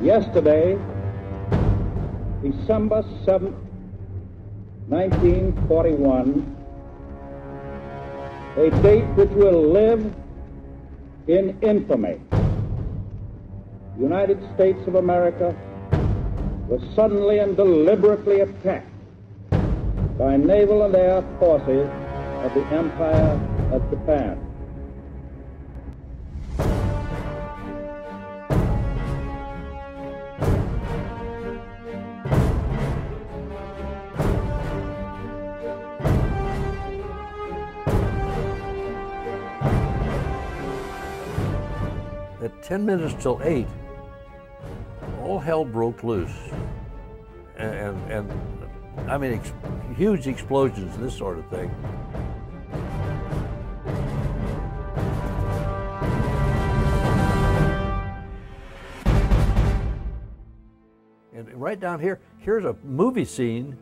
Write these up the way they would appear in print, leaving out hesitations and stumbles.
Yesterday, December 7th, 1941, a date which will live in infamy. The United States of America was suddenly and deliberately attacked by naval and air forces of the Empire of Japan. At 10 minutes till 8, all hell broke loose. And I mean, huge explosions and this sort of thing. And right down here, here's a movie scene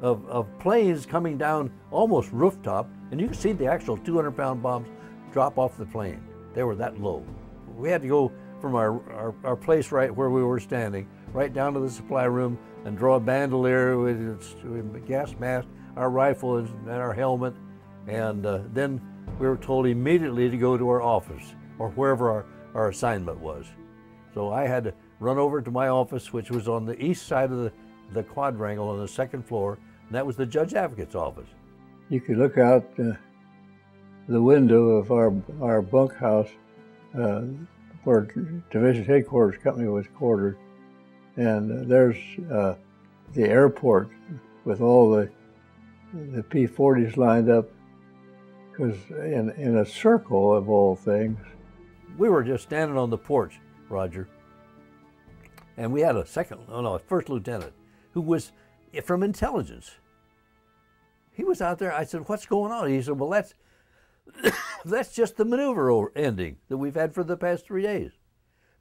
of planes coming down almost rooftop, and you can see the actual 200-pound bombs drop off the plane. They were that low. We had to go from our place right where we were standing, right down to the supply room and draw a bandolier with a gas mask, our rifle and our helmet. And then we were told immediately to go to our office or wherever our assignment was. So I had to run over to my office, which was on the east side of the quadrangle on the second floor, and that was the Judge Advocate's office. You could look out the window of our bunkhouse where Division Headquarters Company was quartered, and there's the airport with all the P-40s lined up, because in a circle of all things. We were just standing on the porch, Roger, and we had a first lieutenant who was from intelligence. He was out there. I said, "What's going on?" He said, "Well, that's just the maneuver ending that we've had for the past 3 days."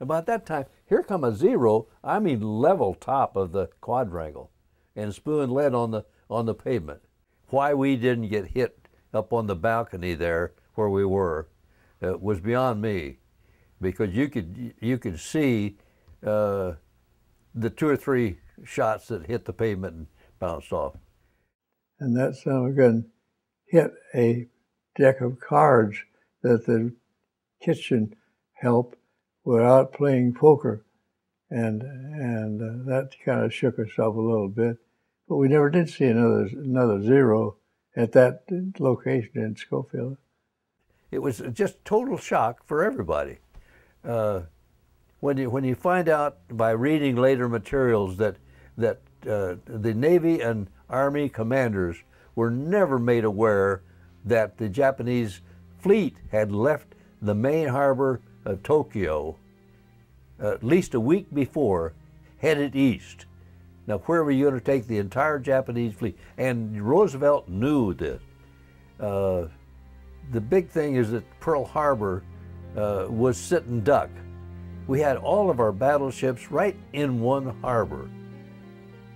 About that time, here come a zero, I mean level top of the quadrangle, and spewing lead on the pavement. Why we didn't get hit up on the balcony there where we were was beyond me, because you could see the 2 or 3 shots that hit the pavement and bounced off. And that son of a gun hit a deck of cards that the kitchen help were out playing poker, and that kind of shook us up a little bit. But we never did see another zero at that location in Schofield. It was just total shock for everybody. When you find out by reading later materials that the Navy and Army commanders were never made aware that the Japanese fleet had left the main harbor of Tokyo at least a week before, headed east. Now, where were you going to take the entire Japanese fleet? And Roosevelt knew this. The big thing is that Pearl Harbor was sitting duck. We had all of our battleships right in one harbor.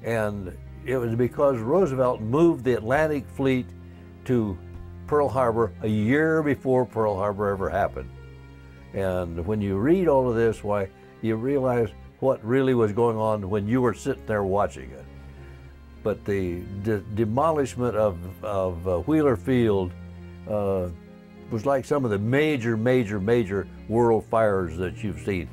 And it was because Roosevelt moved the Atlantic fleet to Pearl Harbor a year before Pearl Harbor ever happened. And when you read all of this, why, you realize what really was going on when you were sitting there watching it. But the demolishment of Wheeler Field was like some of the major world fires that you've seen.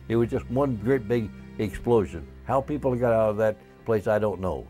It was just one great big explosion. How people got out of that place, I don't know.